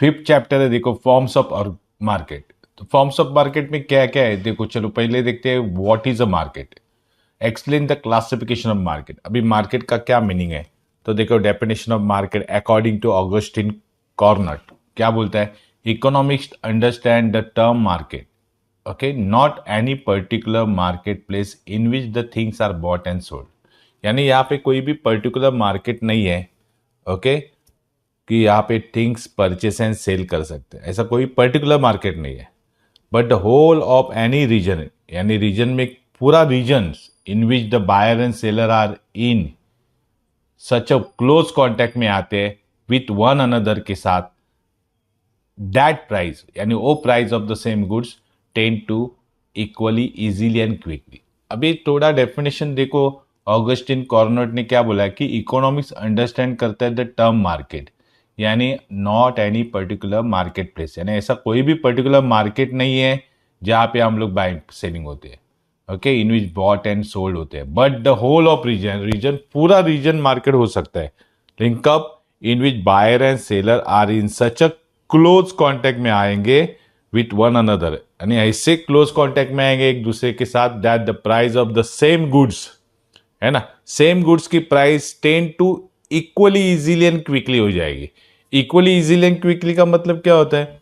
Fifth chapter है देखो, forms of market. तो फॉर्म्स ऑफ मार्केट में क्या क्या है देखो, चलो पहले देखते हैं what is a market. Explain the classification of market. अभी मार्केट का क्या मीनिंग है, तो देखो definition of market according to Augustin Cournot क्या बोलता है, economics understand the term market, okay, not any particular market place in which the things are bought and sold. यानी यहाँ पे कोई भी पर्टिकुलर मार्केट नहीं है, ओके, कि यहाँ पे थिंग्स परचेस एंड सेल कर सकते हैं, ऐसा कोई पर्टिकुलर मार्केट नहीं है। But the whole of any region, यानी रीजन में पूरा region in which the buyer and seller are in such a close contact में आते हैं विथ वन अनदर के साथ, दैट प्राइस यानी वो price of the same goods tend to equally easily and quickly. अभी थोड़ा डेफिनेशन देखो, ऑगस्टिन कॉर्नट ने क्या बोला है कि इकोनॉमिक्स अंडरस्टैंड करता है द टर्म मार्केट, यानी not any particular market place, यानी ऐसा कोई भी पर्टिकुलर मार्केट नहीं है जहां पे हम लोग बाइंग सेलिंग होते हैं, okay, in which bought and sold होते हैं, but the whole of region, region पूरा रीजन मार्केट हो सकता है, link up in which buyer and seller are in such a close contact में आएंगे विथ वन अनदर, यानी ऐसे क्लोज कॉन्टेक्ट में आएंगे एक दूसरे के साथ, that the price of the same goods, है ना, सेम गुड्स की price tend to equally easily and quickly हो जाएगी। इक्वली इजीली एंड क्विकली का मतलब क्या होता है,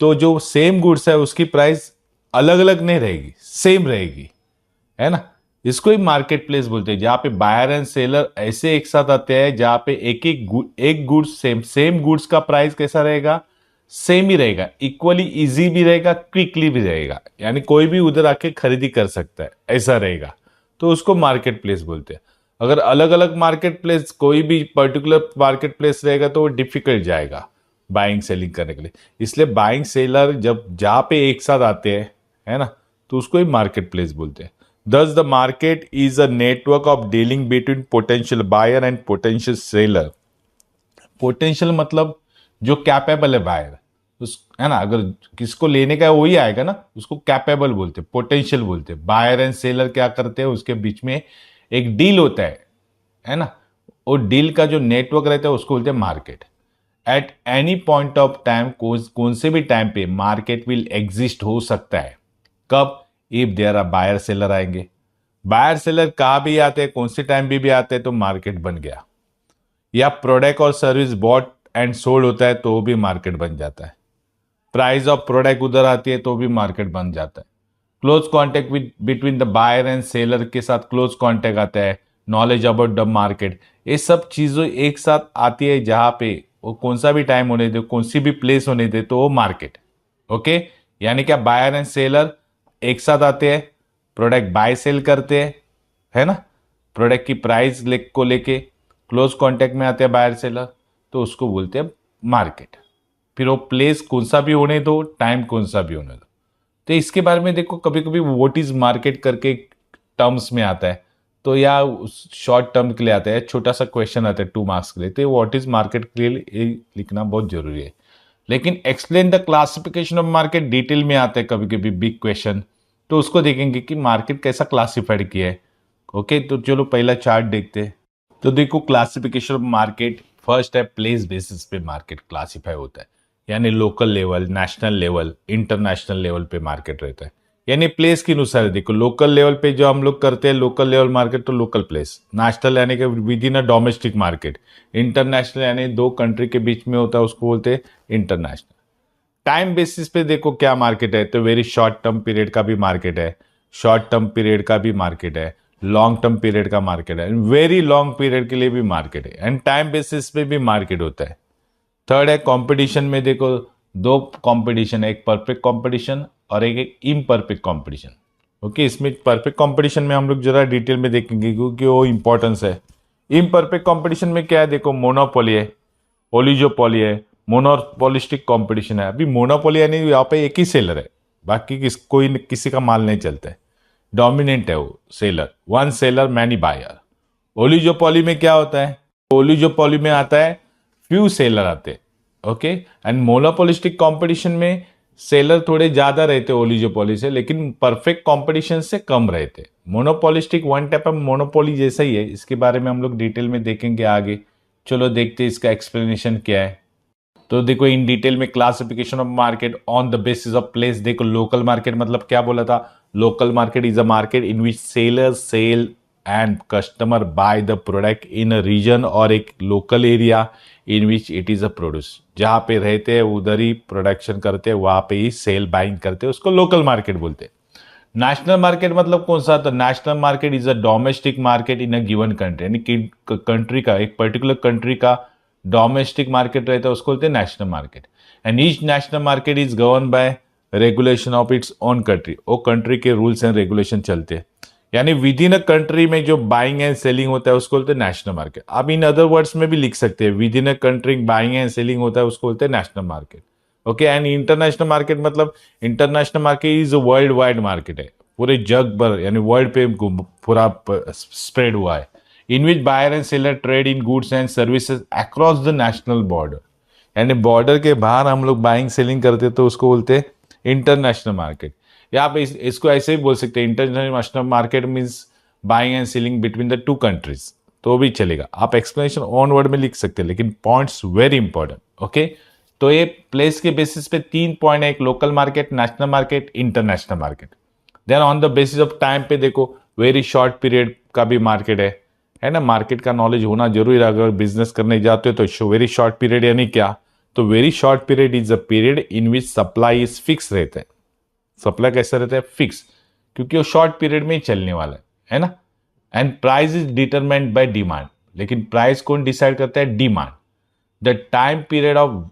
तो जो सेम गुड्स है उसकी प्राइस अलग अलग नहीं रहेगी, सेम रहेगी, है ना। इसको ही मार्केट प्लेस बोलते हैं, जहां पे बायर एंड सेलर ऐसे एक साथ आते हैं, जहां पे एक गुड्स सेम गुड्स का प्राइस कैसा रहेगा, सेम ही रहेगा, इक्वली इजी भी रहेगा, क्विकली भी रहेगा, यानी कोई भी उधर आके खरीदी कर सकता है, ऐसा रहेगा, तो उसको मार्केट प्लेस बोलते हैं। अगर अलग अलग मार्केट प्लेस, कोई भी पर्टिकुलर मार्केट प्लेस रहेगा तो वो डिफिकल्ट जाएगा बाइंग सेलिंग करने के लिए, इसलिए बाइंग सेलर जब जहां पे एक साथ आते हैं, है ना, तो उसको ही मार्केट प्लेस बोलते हैं। Thus, the market is a network of dealing between potential buyer and potential seller. Potential मतलब जो कैपेबल है बायर, उस, है ना, अगर किसको लेने का है वही आएगा ना, उसको कैपेबल बोलते हैं, पोटेंशियल बोलते हैं। बायर एंड सेलर क्या करते हैं, उसके बीच में एक डील होता है ना, वो डील का जो नेटवर्क रहता है उसको बोलते हैं market. At any point of time, कौन से भी टाइम पे मार्केट विल एग्जिस्ट हो सकता है, कब, if there are buyer seller आएंगे, बायर सेलर कहाँ भी आते हैं, कौन से टाइम भी आते हैं, तो मार्केट बन गया। या प्रोडक्ट और सर्विस बॉट एंड सोल्ड होता है तो वो भी मार्केट बन जाता है। प्राइस ऑफ प्रोडक्ट उधर आती है तो भी मार्केट बन जाता है। Close contact with between the buyer and seller के साथ क्लोज कॉन्टेक्ट आता है, नॉलेज अबाउट द मार्केट, ये सब चीजें एक साथ आती है, जहां पे वो कौन सा भी टाइम होने दे, कौन सी भी प्लेस होने दे, तो वो मार्केट, ओके। यानी क्या, बायर एंड सेलर एक साथ आते हैं, प्रोडक्ट बाय सेल करते हैं, है ना, प्रोडक्ट की प्राइस को लेके क्लोज कॉन्टेक्ट में आते हैं बायर सेलर, तो उसको बोलते हैं मार्केट। फिर वो प्लेस कौन सा भी होने दो, टाइम कौन सा भी होने दो। तो इसके बारे में देखो, कभी कभी व्हाट इज मार्केट करके टर्म्स में आता है, तो या शॉर्ट टर्म के लिए आता है, छोटा सा क्वेश्चन आता है 2 मार्क्स के लिए, तो व्हाट इज मार्केट के लिए लिखना बहुत जरूरी है। लेकिन explain the classification of market detail में आता है कभी कभी बिग क्वेश्चन, तो उसको देखेंगे कि मार्केट कैसा क्लासिफाइड किया है, ओके। तो चलो पहला चार्ट देखते हैं। तो देखो क्लासिफिकेशन ऑफ मार्केट, फर्स्ट है प्लेस बेसिस पे मार्केट क्लासिफाई होता है, यानी local level, national level, international level पे मार्केट रहता है, यानी प्लेस के अनुसार। देखो लोकल लेवल पे जो हम लोग करते हैं लोकल लेवल मार्केट, तो लोकल प्लेस, नेशनल यानी कि with in a domestic market, international यानी 2 कंट्री के बीच में होता है, उसको बोलते हैं इंटरनेशनल। टाइम बेसिस पे देखो क्या मार्केट है, तो वेरी शॉर्ट टर्म पीरियड का भी मार्केट है, शॉर्ट टर्म पीरियड का भी मार्केट है, लॉन्ग टर्म पीरियड का मार्केट है, वेरी लॉन्ग पीरियड के लिए भी मार्केट है, एंड टाइम बेसिस पे भी मार्केट होता है। थर्ड है कंपटीशन में, देखो 2 कंपटीशन है, एक परफेक्ट कंपटीशन और एक इम्परफेक्ट कंपटीशन, ओके। इसमें परफेक्ट कंपटीशन में हम लोग जरा डिटेल में देखेंगे क्योंकि वो इंपॉर्टेंस है। इम्परफेक्ट कंपटीशन में क्या है, देखो मोनोपोली है, ओलिगोपोली है, मोनोपोलिस्टिक कंपटीशन है। अभी मोनोपोली यानी यहाँ पे एक ही सेलर है, बाकी किसी का माल नहीं चलता है, डोमिनेंट है वो seller, one seller many buyer. Oligopoly में क्या होता है, ओलिगोपोली में आता है फ्यू सेलर आते हैं, ओके। एंड मोनोपोलिस्टिक कंपटीशन में सेलर थोड़े ज्यादा रहते हैं ओलिगोपोली से, लेकिन परफेक्ट कंपटीशन से कम रहते। Monopolistic one type of monopoly जैसा ही है, इसके बारे में हम लोग डिटेल में देखेंगे आगे। चलो देखते हैं इसका एक्सप्लेनेशन क्या है। तो देखो इन डिटेल में classification of market on the basis of place. देखो लोकल मार्केट मतलब क्या बोला था, local market is a market in which sellers sell and customer buy the product in a region और एक local area in which it is a produce. जहां पे रहते हैं उधर ही प्रोडक्शन करते हैं, वहां पे ही सेल बाइंग करते हैं, उसको लोकल मार्केट बोलते हैं। नेशनल मार्केट मतलब कौन सा, तो national market is a domestic market in a given country, यानी कि कंट्री का, एक पर्टिकुलर कंट्री का डोमेस्टिक मार्केट रहता है, उसको बोलते हैं national market. And each national market is govern by regulation of its own country, वो कंट्री के रूल्स एंड रेगुलेशन चलते हैं। यानी विद इन अ कंट्री में जो बाइंग एंड सेलिंग होता है उसको बोलते हैं नेशनल मार्केट। आप इन अदर वर्ड्स में भी लिख सकते हैं, with in a country buying and selling होता है उसको बोलते हैं national market. Okay, and international market मतलब international market is world wide market है, पूरे जग भर यानी वर्ल्ड पे पूरा स्प्रेड हुआ है, in which buyer and seller trade in goods and services across the national border. यानी बॉर्डर के बाहर हम लोग बाइंग सेलिंग करते तो उसको बोलते हैं इंटरनेशनल मार्केट। या आप इसको ऐसे भी बोल सकते हैं, international market means buying and selling between the two countries, तो भी चलेगा। आप एक्सप्लेनेशन ऑन वर्ड में लिख सकते हैं, लेकिन पॉइंट्स वेरी इंपॉर्टेंट। ओके, तो ये प्लेस के बेसिस पे 3 पॉइंट है, एक local market, national market, international market. Then on the basis of time पे देखो, वेरी शॉर्ट पीरियड का भी मार्केट है ना। मार्केट का नॉलेज होना जरूरी है, अगर बिजनेस करने जाते हो तो वेरी शॉर्ट पीरियड यानी क्या, तो very short period is a period in which supply is fix रहता है। सप्लाई कैसा रहता है, फिक्स, क्योंकि वो शॉर्ट पीरियड में ही चलने वाला है ना। And price is determined by demand, लेकिन प्राइस कौन डिसाइड करता है, demand. The time period of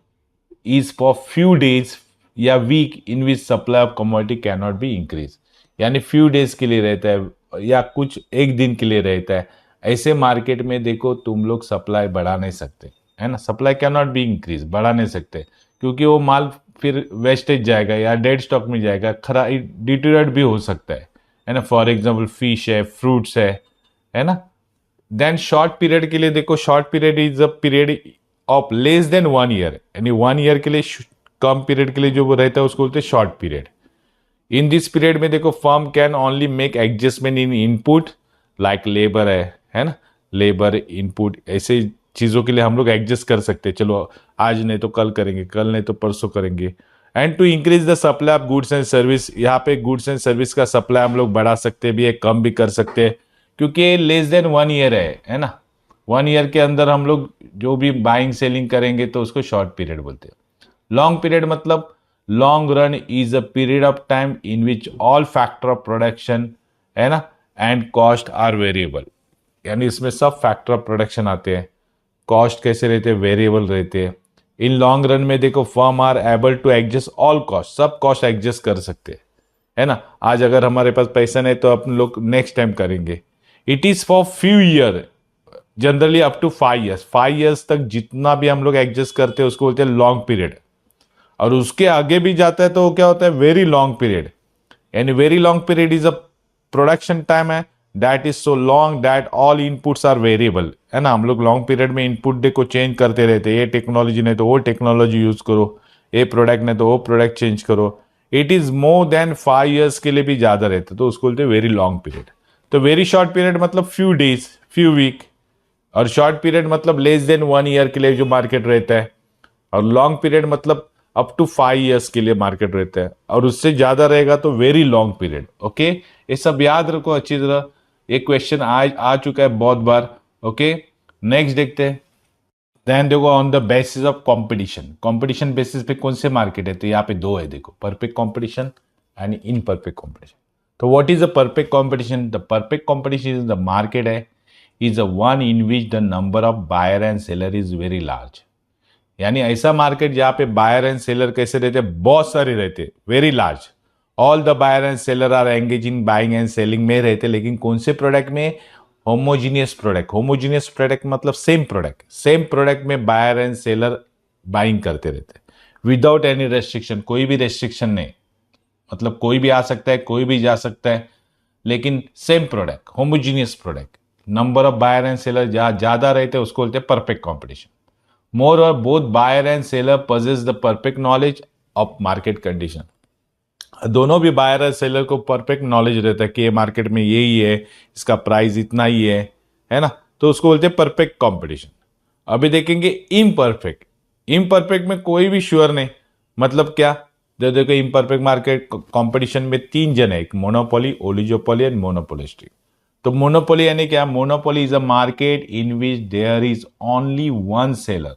is for few days या week in which supply of commodity can not be increase, यानी फ्यू डेज के लिए रहता है या कुछ एक दिन के लिए रहता है। ऐसे मार्केट में देखो तुम लोग सप्लाई बढ़ा नहीं सकते, है ना, supply can not be increase, बढ़ा नहीं सकते, क्योंकि वो माल फिर वेस्टेज जाएगा या डेड स्टॉक में जाएगा, खरा डिटीरियरेट भी हो सकता है ना। फॉर एग्जाम्पल फिश है, फ्रूट्स है ना। देन शॉर्ट पीरियड के लिए देखो, short period is a period of less than 1 year, यानी 1 ईयर के लिए कम पीरियड के लिए जो वो रहता है उसको बोलते हैं short period. In this period में देखो firm can only make adjustment in input, like labour है ना, लेबर इनपुट, ऐसे चीजों के लिए हम लोग एडजस्ट कर सकते हैं, चलो आज नहीं तो कल करेंगे, कल नहीं तो परसों करेंगे। And to increase the supply of goods and service, यहाँ पे गुड्स एंड सर्विस का सप्लाई हम लोग बढ़ा सकते भी है, कम भी कर सकते हैं, क्योंकि लेस देन 1 ईयर है ना। 1 ईयर के अंदर हम लोग जो भी बाइंग सेलिंग करेंगे तो उसको शॉर्ट पीरियड बोलते हैं। लॉन्ग पीरियड मतलब long run is a period of time in which all factor of production, है ना, एंड कॉस्ट आर वेरिएबल, यानी इसमें सब फैक्टर ऑफ प्रोडक्शन आते हैं, कॉस्ट कैसे रहते हैं, वेरिएबल रहते हैं। इन लॉन्ग रन में देखो firm are able to adjust all cost, सब कॉस्ट एडजस्ट कर सकते हैं, है ना। आज अगर हमारे पास पैसा नहीं तो अपन लोग नेक्स्ट टाइम करेंगे। It is for few year, generally up to 5 years, 5 years तक जितना भी हम लोग एडजस्ट करते हैं उसको बोलते हैं लॉन्ग पीरियड। और उसके आगे भी जाता है तो क्या होता है, वेरी लॉन्ग पीरियड, यानी very long period is a production time है that is so long that all inputs are variable, है ना। हम लोग लॉन्ग पीरियड में इनपुट डे को चेंज करते रहते हैं, ये टेक्नोलॉजी नहीं तो वो टेक्नोलॉजी यूज करो, ये प्रोडक्ट नहीं तो वो प्रोडक्ट चेंज करो। It is more than 5 years के लिए भी ज्यादा रहते तो उसको बोलते हैं वेरी लॉन्ग पीरियड। तो वेरी शॉर्ट पीरियड मतलब फ्यू डेज, फ्यू वीक, और शॉर्ट पीरियड मतलब लेस देन 1 ईयर के लिए जो मार्केट रहता है, और लॉन्ग पीरियड मतलब अप टू 5 ईयर्स के लिए मार्केट रहता है, और उससे ज्यादा रहेगा तो वेरी लॉन्ग पीरियड। ओके, ये सब याद रखो अच्छी तरह, ये क्वेश्चन आ चुका है बहुत बार। ओके, नेक्स्ट देखते हैं। देन देखो on the basis of competition, competition basis पे कौन से मार्केट है, तो यहाँ पे दो है देखो, perfect competition and imperfect competition. तो what is the perfect competition, the perfect competition is the market है is a one in which the number of buyer and seller is very large, यानी ऐसा मार्केट जहां पे buyer and seller कैसे रहते, बहुत सारे रहते, very large. All the buyer and seller are engage in buying and selling में रहते, लेकिन कौन से प्रोडक्ट में, होमोजीनियस प्रोडक्ट। होमोजीनियस प्रोडक्ट मतलब सेम प्रोडक्ट, सेम प्रोडक्ट में बायर एंड सेलर बाइंग करते रहते विदाउट एनी रेस्ट्रिक्शन, कोई भी रेस्ट्रिक्शन नहीं, मतलब कोई भी आ सकता है, कोई भी जा सकता है, लेकिन same product, homogeneous product. Number of buyer and seller जहां ज्यादा रहते हैं उसको बोलते हैं परफेक्ट कॉम्पिटिशन। मोर और both buyer and seller possess the perfect knowledge of market condition, दोनों भी बायर और सेलर को परफेक्ट नॉलेज रहता है कि ये मार्केट में यही है, इसका प्राइस इतना ही है ना, तो उसको बोलते हैं परफेक्ट कंपटीशन। अभी देखेंगे इम्परफेक्ट, इम्परफेक्ट में कोई भी श्योर नहीं, मतलब क्या, देखो इम्परफेक्ट मार्केट कंपटीशन में 3 जन है, एक मोनोपोली, ओलिगोपोली एंड मोनोपोलिस्टिक। तो मोनोपोली यानी क्या, monopoly is a market in which there is only one seller,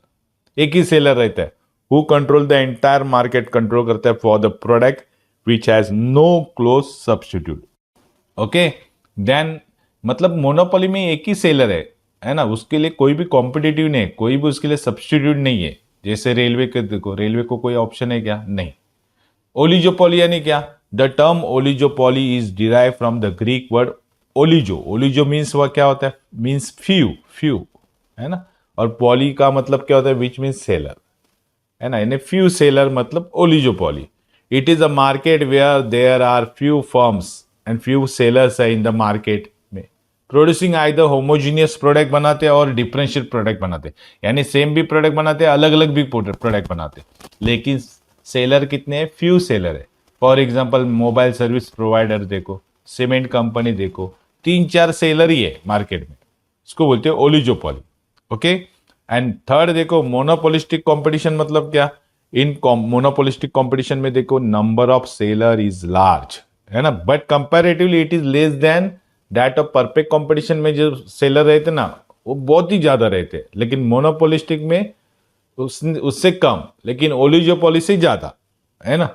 एक ही सेलर रहता है, who control the entire market, control करता है for the product which has no close substitute. Okay, then मतलब मोनोपोली में एक ही सेलर है ना, उसके लिए कोई भी कॉम्पिटिटिव नहीं है, कोई भी उसके लिए सब्स्टिट्यूट नहीं है। जैसे रेलवे के देखो, रेलवे को कोई ऑप्शन है क्या, नहीं। ओलिगोपोली यानी क्या, the term oligopoly is derive from the Greek word oligo. Oligo means वह क्या होता है, मीन्स फ्यू, फ्यू है ना, और पॉली का मतलब क्या होता है, विच मीन्स सेलर, है ना, यानी फ्यू सेलर मतलब oligopoly. It is a market where there are few firms and few sellers है इन द मार्केट में, प्रोड्यूसिंग आइदर होमोजीनियस प्रोडक्ट बनाते हैं और डिफरेंशियल प्रोडक्ट बनाते हैं, यानी सेम भी प्रोडक्ट बनाते हैं, अलग अलग भी प्रोडक्ट बनाते हैं, लेकिन सेलर कितने हैं, फ्यू सेलर है। For example mobile service provider देखो, सीमेंट कंपनी देखो, 3-4 सेलर ही है मार्केट में, इसको बोलते हैं ओलिगोपोली। ओके, एंड थर्ड देखो मोनोपोलिस्टिक कंपटीशन मतलब क्या, इन मोनोपोलिस्टिक कंपटीशन में देखो number of seller is large, है ना, but comparatively it is less than that of perfect competition में जो सेलर रहते ना वो बहुत ही ज्यादा रहते, लेकिन मोनोपोलिस्टिक में उससे कम, लेकिन ओलिगोपोली से ज्यादा, है ना।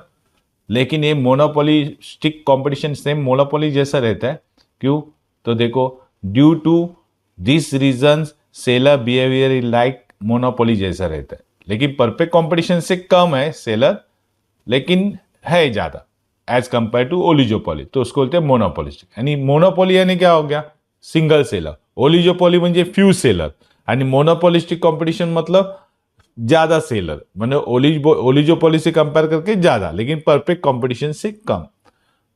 लेकिन ये मोनोपोलिस्टिक कंपटीशन सेम मोनोपोली जैसा रहता है, क्यों, तो देखो due to this reasons seller behaviour like monopoly जैसा रहता है, लेकिन परफेक्ट कंपटीशन से कम है सेलर, लेकिन है ज्यादा एज कंपेयर टू ओलिगोपोली, तो उसको बोलते हैं मोनोपोलिस्टिक। यानी मोनोपोली यानी क्या हो गया, सिंगल सेलर, ओलिगोपोली म्हणजे फ्यू सेलर, आणि मोनोपोलिस्टिक कॉम्पिटिशन मतलब ज्यादा सेलर, मतलब ओलिगोपोली से कंपेयर करके ज्यादा, लेकिन परफेक्ट कंपटीशन से कम।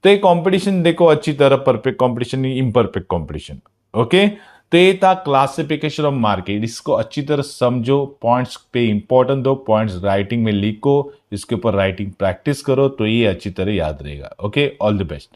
तो ये कंपटीशन देखो अच्छी तरह, perfect competition, imperfect competition. Okay, तो ये था क्लासिफिकेशन ऑफ मार्केट, इसको अच्छी तरह समझो, पॉइंट्स पे इंपॉर्टेंट दो, पॉइंट्स राइटिंग में लिखो, इसके ऊपर राइटिंग प्रैक्टिस करो, तो ये अच्छी तरह याद रहेगा। Okay, all the best.